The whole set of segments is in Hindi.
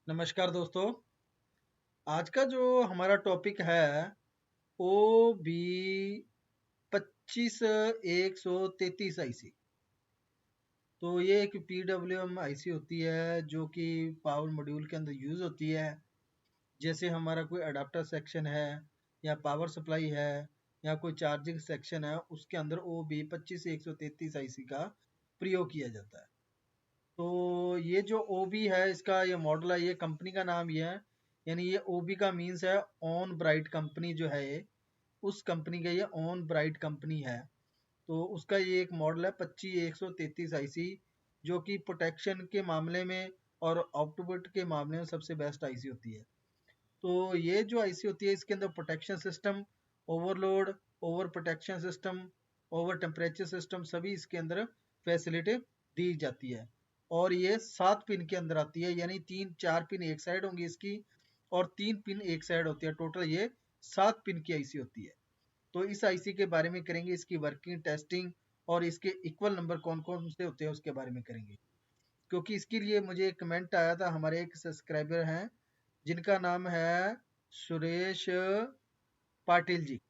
नमस्कार दोस्तों। आज का जो हमारा टॉपिक है ओ बी 25 133 IC। तो ये एक PWM IC होती है जो कि पावर मॉड्यूल के अंदर यूज होती है। जैसे हमारा कोई अडाप्टर सेक्शन है या पावर सप्लाई है या कोई चार्जिंग सेक्शन है, उसके अंदर OB 25 133 IC का प्रयोग किया जाता है। तो ये जो ओबी है, इसका ये मॉडल है, ये कंपनी का नाम ये है। यानी ये ओबी का मीन्स है ऑन ब्राइट कंपनी जो है ये, उस कंपनी का ये ऑन ब्राइट कंपनी है। तो उसका ये एक मॉडल है 25 133 IC, जो कि प्रोटेक्शन के मामले में और आउटपुट के मामले में सबसे बेस्ट आईसी होती है। तो ये जो आईसी होती है, इसके अंदर protection system, overload, over protection system, over temperature system, सभी इसके अंदर फैसिलिटी दी जाती है। और ये 7 पिन के अंदर आती है, यानी 4 पिन एक साइड होंगी इसकी और 3 पिन एक साइड होती है। टोटल ये 7 पिन की आईसी होती है। तो इस आईसी के बारे में करेंगे, इसकी वर्किंग, टेस्टिंग और इसके इक्वल नंबर कौन कौन से होते हैं उसके बारे में करेंगे। क्योंकि इसके लिए मुझे एक कमेंट आया था, हमारे एक सब्सक्राइबर हैं जिनका नाम है सुरेश पाटिल जी।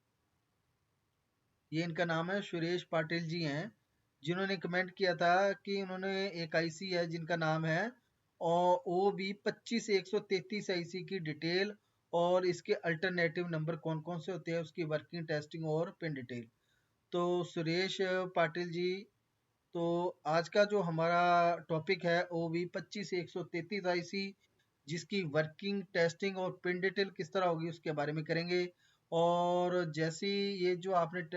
ये इनका नाम है, सुरेश पाटिल जी हैं, जिन्होंने कमेंट किया था कि उन्होंने एक आईसी है जिनका नाम है और OB 25 133 IC की डिटेल और इसके अल्टरनेटिव नंबर कौन कौन से होते हैं, उसकी वर्किंग, टेस्टिंग और पिन डिटेल। तो सुरेश पाटिल जी, तो आज का जो हमारा टॉपिक है OB 25 133 IC, जिसकी वर्किंग, टेस्टिंग और पिन डिटेल किस तरह होगी उसके बारे में करेंगे। और जैसी ये जो आपने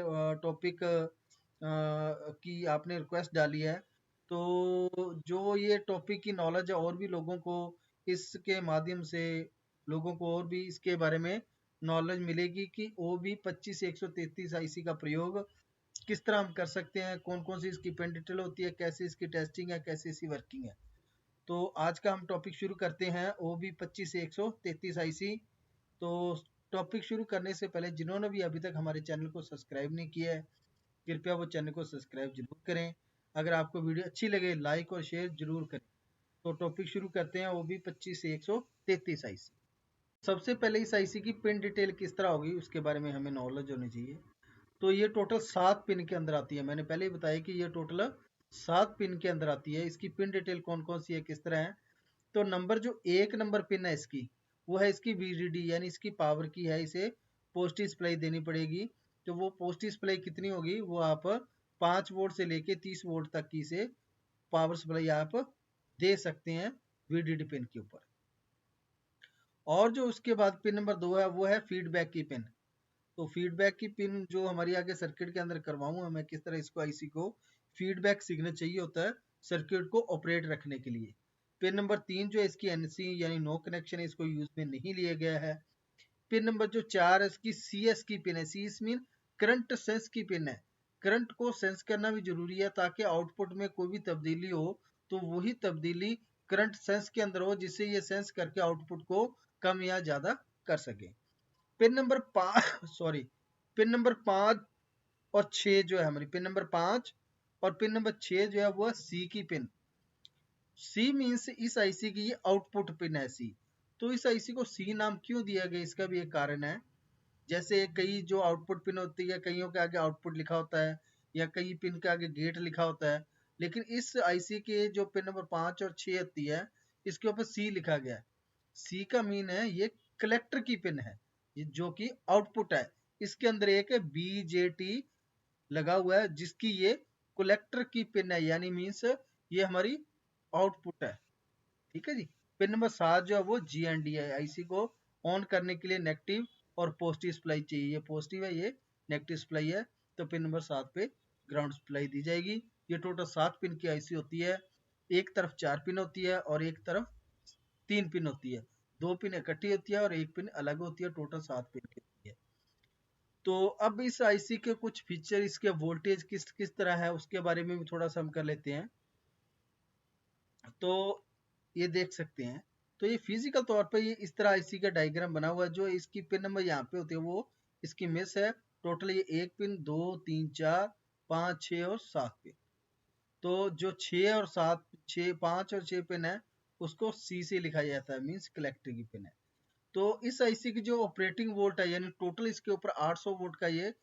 टॉपिक की आपने रिक्वेस्ट डाली है, तो जो ये टॉपिक की नॉलेज है और भी लोगों को इसके माध्यम से लोगों को और भी इसके बारे में नॉलेज मिलेगी कि OB 25 133 IC का प्रयोग किस तरह हम कर सकते हैं, कौन कौन सी इसकी पिन डिटेल होती है, कैसे इसकी टेस्टिंग है, कैसे इसकी वर्किंग है। तो आज का हम टॉपिक शुरू करते हैं OB 25 133 IC। तो टॉपिक शुरू करने से पहले जिन्होंने भी अभी तक हमारे चैनल को सब्सक्राइब नहीं किया है, कृपया वो चैनल को सब्सक्राइब जरूर करें। अगर आपको वीडियो अच्छी लगे, लाइक और शेयर जरूर करें। तो टॉपिक शुरू करते हैं OB 25 133 IC। सबसे पहले इस आईसी की पिन डिटेल किस तरह होगी उसके बारे में हमें नॉलेज होनी चाहिए। तो ये टोटल 7 पिन के अंदर आती है। मैंने पहले ही बताया कि ये टोटल 7 पिन के अंदर आती है। इसकी पिन डिटेल कौन कौन सी है, किस तरह है। तो नंबर जो 1 नंबर पिन है इसकी, वो है इसकी VDD, यानी इसकी पावर की है, इसे पॉजिटिव सप्लाई देनी पड़ेगी। तो वो पॉजिटिव सप्लाई कितनी होगी, वो आप 5 वोल्ट से लेके 30 वोल्ट तक की इसे पावर सप्लाई आप दे सकते हैं VDD पिन के ऊपर। और जो उसके बाद पिन नंबर 2 है, वो है फीडबैक की पिन। तो फीडबैक की पिन जो हमारी आगे सर्किट के अंदर करवाऊंगा मैं, किस तरह इसको आईसी को फीडबैक सिग्नल चाहिए होता है सर्किट को ऑपरेट रखने के लिए। पिन नंबर 3 जो है इसकी NC यानी नो कनेक्शन है, इसको यूज में नहीं लिया गया है। पिन नंबर जो 4 है इसकी CS की पिन है। CS मीन करंट सेंस की पिन है। करंट को सेंस करना भी जरूरी है ताकि आउटपुट में कोई भी तब्दीली हो तो वही तब्दीली करंट सेंस के अंदर हो, जिससे ये सेंस करके आउटपुट को कम या ज्यादा कर सके। Pin number 5 sorry, pin number 5 और 6 जो है हमारी, पिन नंबर 5 और पिन नंबर 6 जो है वो सी की पिन। सी मीन्स इस आईसी की ये आउटपुट पिन है, सी। तो इस आईसी को सी नाम क्यों दिया गया, इसका भी एक कारण है। जैसे कई जो आउटपुट पिन होती है, कईयों के आगे आउटपुट लिखा होता है या कई पिन के आगे गेट लिखा होता है, लेकिन इस आईसी के जो पिन नंबर 5 और 6 होती है, इसके ऊपर सी लिखा गया है। सी का मीन है ये कलेक्टर की पिन है, जो कि आउटपुट है। इसके अंदर एक BJT लगा हुआ है जिसकी ये कलेक्टर की पिन है, यानी मीन्स ये हमारी आउटपुट है। ठीक है जी। पिन नंबर 7 जो है वो GND है। आईसी को ऑन करने के लिए नेगेटिव और पॉजिटिव सप्लाई चाहिए। ये पॉजिटिव है, ये नेगेटिव सप्लाई है। तो पिन नंबर 7 पे ग्राउंड सप्लाई दी जाएगी। ये टोटल 7 पिन की आईसी होती है। एक तरफ 4 पिन होती है और एक तरफ 3 पिन होती है। 2 पिन इकट्ठी होती है और 1 पिन अलग होती है। टोटल 7 पिन की होती है। तो अब इस आईसी के कुछ फीचर, इसके वोल्टेज किस किस तरह है उसके बारे में भी थोड़ा सा हम कर लेते हैं। तो ये देख सकते हैं। तो ये फिजिकल तौर पर ये इस तरह आईसी का डायग्राम बना हुआ है। जो इसकी पिन नंबर यहाँ पे होती है वो इसकी मिस है। टोटल ये 1 पिन, 2 3 4 5 6 और 7 पिन। तो जो 6 और 7, 6, 5 और 6 पिन है, उसको सी से लिखा जाता है, मीन्स कलेक्टर की पिन है। तो इस आईसी की जो ऑपरेटिंग वोल्ट है, यानी टोटल इसके ऊपर 800 वोल्ट का ये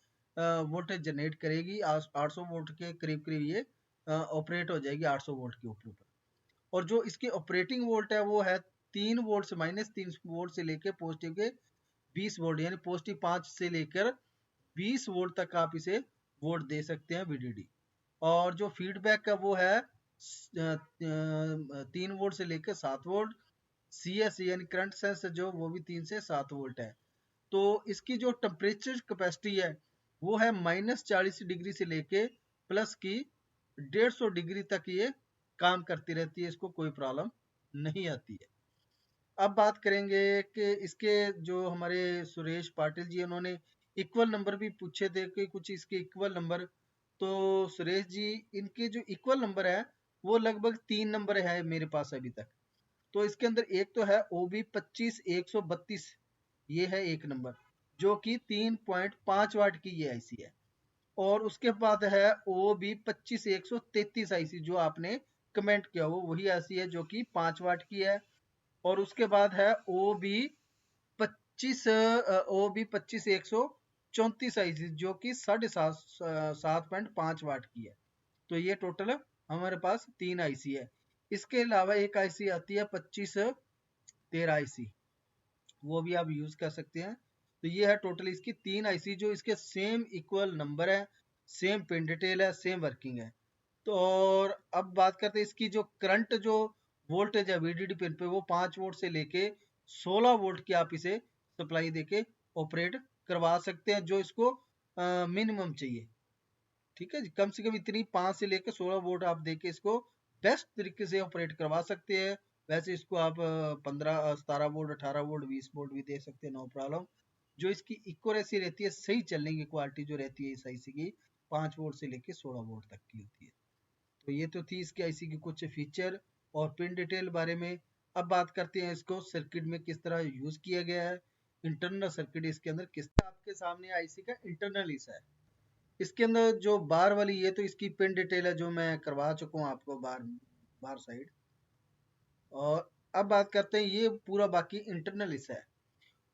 वोल्टेज जनरेट करेगी। 800 वोल्ट के करीब करीब ये ऑपरेट हो जाएगी 800 वोल्ट के ऊपर। और जो इसकी ऑपरेटिंग वोल्ट है वो है 3 वोल्ट से -3 वोल्ट से लेकर पॉजिटिव के 20 वोल्ट, यानी पॉजिटिव 5 से लेकर 20 वोल्ट तक आप इसे वोल्ट दे सकते हैं वीडीडी। और जो फीडबैक है वो है 3 वोल्ट से लेकर 7 वोल्ट। सी एस यानी करंट सेंस जो वो भी 3 से 7 वोल्ट है। तो इसकी जो टेम्परेचर कैपेसिटी है वो है -40 डिग्री से लेके प्लस की 150 डिग्री तक ये काम करती रहती है, इसको कोई प्रॉब्लम नहीं आती है। अब बात करेंगे कि इसके जो हमारे सुरेश पाटिल जी उन्होंने इक्वल नंबर भी पूछे थे कि कुछ इसके इक्वल नंबर। तो सुरेश जी, इनके जो इक्वल नंबर है वो लगभग 3 नंबर है मेरे पास अभी तक। तो इसके अंदर एक तो है OB 25 132, ये है एक नंबर, जो कि 3.5 वाट की ये आईसी है। और उसके बाद है OB 25 133 आईसी, जो आपने कमेंट किया वो वही आईसी है जो कि 5 वाट की है। और उसके बाद है OB 25 आईसी, जो कि 7.5 वाट की है। तो ये टोटल हमारे पास 3 आईसी है। इसके अलावा एक आईसी आती है 2513 आईसी, वो भी आप यूज कर सकते हैं। तो ये है टोटल इसकी 3 आईसी, जो इसके सेम इक्वल नंबर है, सेम पिन डिटेल है, सेम वर्किंग है। तो और अब बात करते हैं इसकी जो करंट जो वोल्टेज है वीडीडी पिन पे, वो 5 वोल्ट से लेके 16 वोल्ट की आप इसे सप्लाई देके ऑपरेट करवा सकते हैं, जो इसको मिनिमम चाहिए। ठीक है जी, कम से कम इतनी 5 से लेकर 16 वोल्ट आप देके इसको बेस्ट तरीके से ऑपरेट करवा सकते हैं। वैसे इसको आप 15 17 वोल्ट 18 वोल्ट 20 वोल्ट भी दे सकते हैं, नो प्रॉब्लम। जो इसकी इक्वरेसी रहती है, सही चलने की क्वालिटी जो रहती है इस आईसी की, 5 वोल्ट से लेकर 16 वोल्ट तक की होती है। तो ये तो थी इसकी आईसी की कुछ फीचर और पिन डिटेल बारे में। अब बात करते हैं इसको सर्किट में किस तरह यूज किया गया है। इंटरनल सर्किट इसके अंदर किस तरह, आपके सामने आईसी का इंटरनल हिस्सा है। इसके अंदर जो बार वाली, ये तो इसकी पिन डिटेल है जो मैं करवा चुका हूँ आपको बार बार साइड। और अब बात करते हैं ये पूरा बाकी इंटरनल हिस्सा है।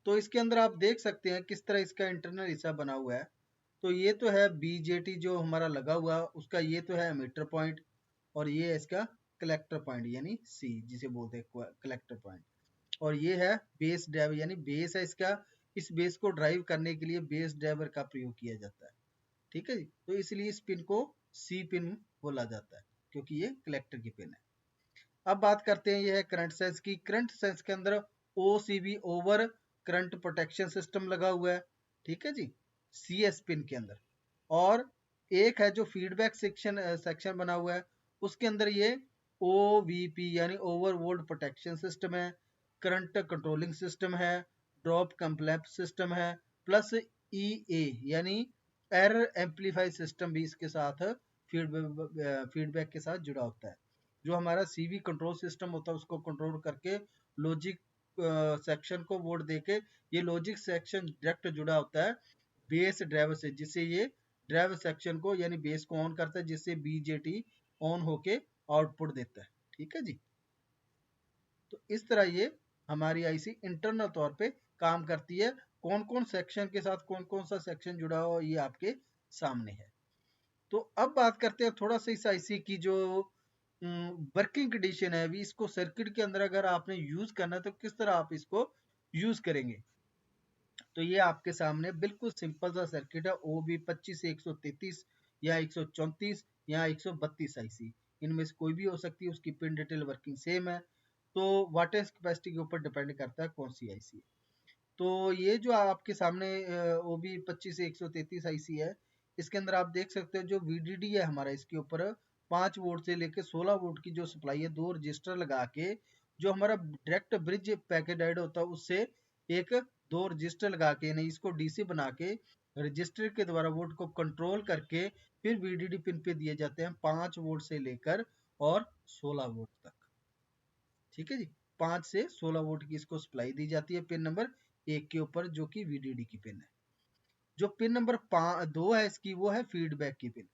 तो इसके अंदर आप देख सकते हैं किस तरह इसका इंटरनल हिस्सा बना हुआ है। तो ये तो है बीजेटी जो हमारा लगा हुआ उसका, ये तो है एमीटर पॉइंट। और ये है इसका कलेक्टर पॉइंट, यानी सी जिसे बोलते हैं कलेक्टर पॉइंट। और ये है बेस ड्राइवर, यानी बेस है इसका। इस बेस को ड्राइव करने के लिए बेस ड्राइवर का प्रयोग किया जाता है। ठीक है जी, तो इसलिए इस पिन को सी पिन बोला जाता है, क्योंकि ये कलेक्टर की पिन है। अब बात करते हैं, ये है करंट सेंस की। करंट सेंस के अंदर OCB over current protection system लगा हुआ है। ठीक है जी, CS पिन के अंदर। और एक है जो फीडबैक सेक्शन बना हुआ है, उसके अंदर ये OVP यानी ओवर वोल्ट प्रोटेक्शन सिस्टम है, करंट कंट्रोलिंग सिस्टम है, ड्रॉप कंप्लेप सिस्टम है, प्लस EA यानी एरर एम्पलीफाई सिस्टम भी इसके साथ फीडबैक के साथ जुड़ा होता है। जो हमारा CV कंट्रोल सिस्टम होता है उसको कंट्रोल करके लॉजिक सेक्शन को वोट देके, ये लॉजिक सेक्शन डायरेक्ट जुड़ा होता है बेस ड्राइवर से, जिससे ये ड्राइवर सेक्शन को यानी बेस को ऑन करता है, जिससे BJT ऑन होके आउटपुट देता है। ठीक है जी, तो इस तरह ये हमारी आईसी इंटरनल तौर पे काम करती है। कौन कौन सेक्शन के साथ कौन कौन सा सेक्शन जुड़ा हो, ये आपके सामने है। तो अब बात करते हैं थोड़ा सा इस आईसी की जो वर्किंग कंडीशन है। अभी इसको सर्किट के अंदर अगर आपने यूज करना है तो किस तरह आप इसको यूज करेंगे। तो ये आपके सामने बिल्कुल सिंपल सा सर्किट है। OB 25 133 या 134 या 132 आईसी, इनमें से कोई भी हो सकती है, उसकी पिन डिटेल वर्किंग सेम है। तो वाटेज कैपेसिटी के ऊपर डिपेंड करता है कौन सी आईसी है। तो ये जो आपके सामने OB 25 133 आईसी है, इसके अंदर आप देख सकते हो जो VDD है हमारा, इसके ऊपर 5 वोल्ट से लेकर 16 वोल्ट की जो सप्लाई है, 2 रजिस्टर लगा के, जो हमारा डायरेक्ट ब्रिज पैकेट ऐड होता है उससे एक 2 रजिस्टर लगा के, नहीं इसको DC बना के रजिस्टर के द्वारा वोल्ट को कंट्रोल करके फिर VDD पिन पे दिए जाते हैं 5 वोल्ट से लेकर और 16 वोल्ट तक। ठीक है जी, 5 से 16 वोल्ट की इसको सप्लाई दी जाती है पिन नंबर 1 के ऊपर, जो कि VDD की पिन है। जो पिन नंबर 2 है इसकी, वो है फीडबैक की पिन।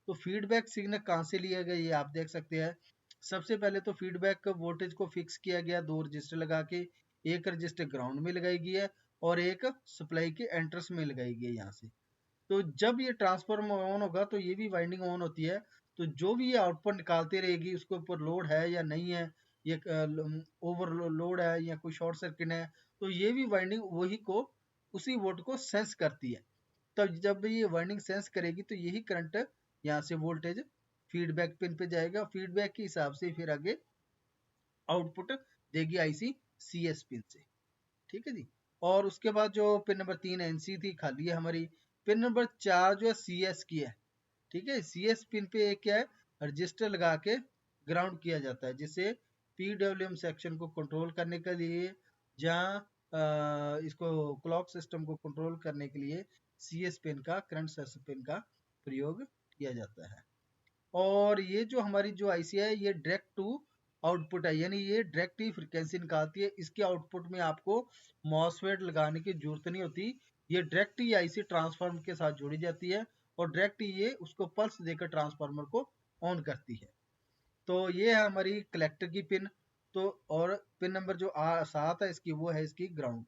तो फीडबैक सिग्नल कहाँ से लिया गया ये आप देख सकते हैं। सबसे पहले तो फीडबैक वोल्टेज को फिक्स किया गया 2 रजिस्टर लगा के, एक रजिस्टर ग्राउंड में लगाई गई है और एक सप्लाई के एंट्रेंस में लगाई गई है यहाँ से। तो जब ये ट्रांसफार्मर ऑन होगा तो ये भी वाइंडिंग ऑन होती है, तो जो भी ये आउटपुट निकालती रहेगी उसके ऊपर लोड है या नहीं है, ये ओवरलोड है या कोई शॉर्ट सर्किट है, तो ये भी वाइंडिंग वही को उसी वोल्ट को सेंस करती है। तब जब ये वाइंडिंग सेंस करेगी तो यही करंट यहाँ से वोल्टेज फीडबैक पिन पे जाएगा, फीडबैक के हिसाब से फिर आगे आउटपुट देगी आईसी सीएस पिन से। ठीक है जी। और उसके बाद जो पिन नंबर 3 एनसी थी खाली है हमारी। पिन नंबर 4 जो है सीएस की है। ठीक है, सीएस पिन पे एक क्या है, रजिस्टर लगा के ग्राउंड किया जाता है, जिससे पीडब्ल्यूएम सेक्शन को कंट्रोल करने के लिए, जहाँ इसको क्लॉक सिस्टम को कंट्रोल करने के लिए सीएस पिन का, करंट सेंसर पिन का प्रयोग किया जाता है। और ये जो हमारी जो आईसी है ये डायरेक्ट टू आउटपुट है, यानी ये डायरेक्ट ही फ्रिक्वेंसी निकालती है। इसके आउटपुट में आपको मॉसफेट लगाने की जरूरत नहीं होती, ये डायरेक्ट ही आईसी ट्रांसफार्मर के साथ जोड़ी जाती है और डायरेक्ट ही ये उसको पल्स देकर ट्रांसफार्मर को ऑन करती है। तो ये है हमारी कलेक्टर की पिन। तो और पिन नंबर जो 7 है इसकी, वो है इसकी ग्राउंड।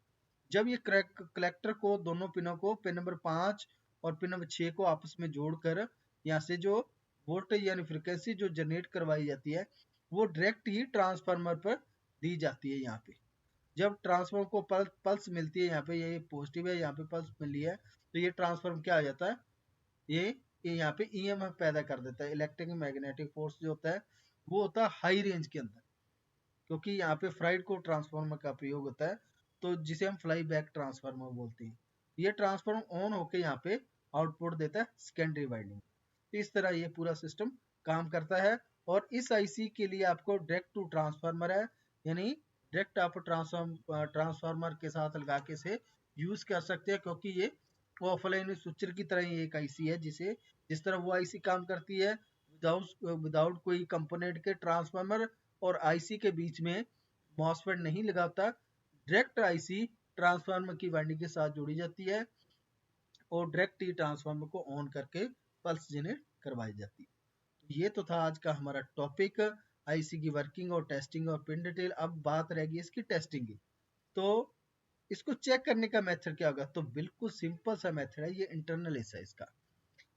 जब ये कलेक्टर को, दोनों पिनों को, पिन नंबर 5 और पिन नंबर 6 को आपस में जोड़कर यहाँ से जो वोल्टेज यानी फ्रिक्वेंसी जो जनरेट करवाई जाती है वो डायरेक्ट ही ट्रांसफार्मर पर दी जाती है। यहाँ पे जब ट्रांसफार्मर को पल्स मिलती है, यहाँ पे ये पॉजिटिव है, यहाँ पे पल्स मिली है, तो ये ट्रांसफार्मर क्या आ जाता है, ये यहाँ पे ईएमएफ पैदा कर देता है। इलेक्ट्रिक मैग्नेटिक फोर्स जो होता है वो होता है हाई रेंज के अंदर, क्योंकि यहाँ पे फ्राइड को ट्रांसफार्मर का प्रयोग होता है, तो जिसे हम फ्लाई बैक ट्रांसफार्मर बोलते हैं। ये ट्रांसफार्मर ऑन होके यहाँ पे आउटपुट देता है सेकेंडरी वाइंडिंग। इस तरह ये पूरा सिस्टम काम करता है। और इस आईसी के लिए आपको डायरेक्ट टू ट्रांसफार्मर है, यानी डायरेक्ट आप ट्रांसफार्मर के साथ लगा के से यूज कर सकते हैं, क्योंकि ये ऑफलाइन स्विचर की तरह ही एक आईसी है, जिसे जिस तरह वो आईसी काम करती है विदाउट कोई कंपोनेंट के। ट्रांसफार्मर और आईसी के बीच में मॉसफेट नहीं लगाता, डायरेक्ट आईसी ट्रांसफार्मर की वाइंडिंग के साथ जोड़ी जाती है और डायरेक्ट ही ट्रांसफार्मर को ऑन करके पल्स जनरेट करवाई जाती है। तो ये तो था आज का हमारा टॉपिक, आईसी की वर्किंग और टेस्टिंग और पिन डिटेल। अब बात रहेगी इसकी टेस्टिंग की। तो इसको चेक करने का मेथड क्या होगा, तो बिल्कुल सिंपल सा मेथड है, ये इंटरनल हिस्सा है इसका।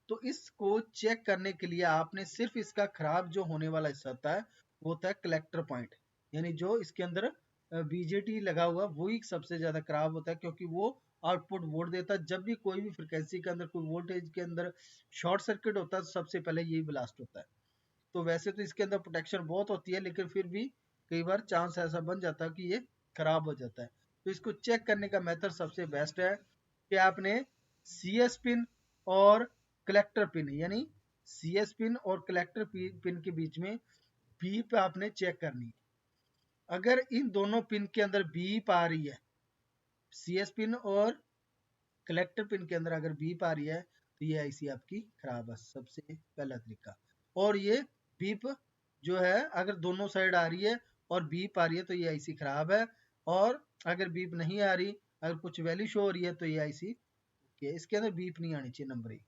तो इसको चेक करने के लिए आपने सिर्फ इसका खराब जो होने वाला हिस्सा होता है वो होता है कलेक्टर पॉइंट, यानी जो इसके अंदर बीजेटी लगा हुआ वही सबसे ज्यादा खराब होता है, क्योंकि वो आउटपुट वोल्ट देता है। जब भी कोई भी फ्रिक्वेंसी के अंदर, कोई वोल्टेज के अंदर शॉर्ट सर्किट होता है तो सबसे पहले यही ब्लास्ट होता है। तो वैसे तो इसके अंदर प्रोटेक्शन बहुत होती है, लेकिन फिर भी कई बार चांस ऐसा बन जाता है कि ये खराब हो जाता है। तो इसको चेक करने का मेथड सबसे बेस्ट है कि आपने सीएस पिन और कलेक्टर पिन, यानी सीएस पिन और कलेक्टर पिन के बीच में बीप आपने चेक करनी है। अगर इन दोनों पिन के अंदर बीप आ रही है, सीएस पिन और कलेक्टर पिन के अंदर अगर बीप आ रही है, तो ये आईसी आपकी खराब है, सबसे पहला तरीका। और ये बीप जो है अगर दोनों साइड आ रही है और बीप आ रही है तो ये आईसी खराब है। और अगर बीप नहीं आ रही, अगर कुछ वैल्यू शो हो रही है, तो ये आईसी इसके अंदर बीप नहीं आनी चाहिए। नंबर 1।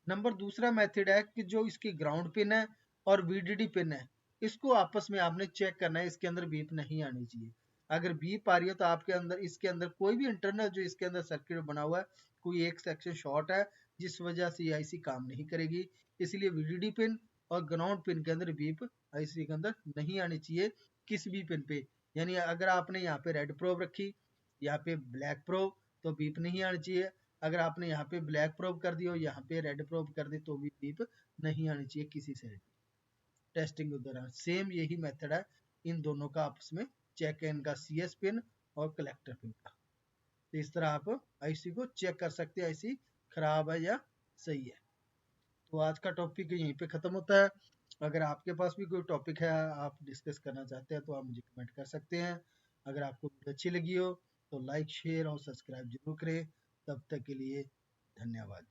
नंबर दूसरा मेथड है कि जो इसकी ग्राउंड पिन है और वीडीडी पिन है, इसको आपस में आपने चेक करना है, इसके अंदर बीप नहीं आनी चाहिए। अगर बीप आ रही है तो आपके अंदर, इसके अंदर कोई भी इंटरनल जो इसके अंदर सर्किट बना हुआ है, कोई एक सेक्शन शॉर्ट है, जिस वजह से आईसी काम नहीं करेगी। इसलिए वीडीडी पिन और ग्राउंड पिन के अंदर बीप आईसी के अंदर नहीं आनी चाहिए किसी भी पिन पे। यानी अगर आपने यहाँ पे रेड प्रोब रखी, यहाँ पे ब्लैक प्रोब, तो बीप नहीं आनी चाहिए। अगर आपने यहाँ पे ब्लैक प्रोब कर दी और यहाँ पे रेड प्रोब कर दी, तो भी बीप नहीं आनी चाहिए किसी साइड। टेस्टिंग के दौरान सेम यही मेथड है इन दोनों का आपस में चेक है, इनका सीएस पिन और कलेक्टर पिन का। तो इस तरह आप आईसी को चेक कर सकते हैं, आईसी खराब है या सही है। तो आज का टॉपिक यहीं पे खत्म होता है। अगर आपके पास भी कोई टॉपिक है आप डिस्कस करना चाहते हैं तो आप मुझे कमेंट कर सकते हैं। अगर आपको वीडियो अच्छी लगी हो तो लाइक, शेयर और सब्सक्राइब जरूर करें। तब तक के लिए धन्यवाद।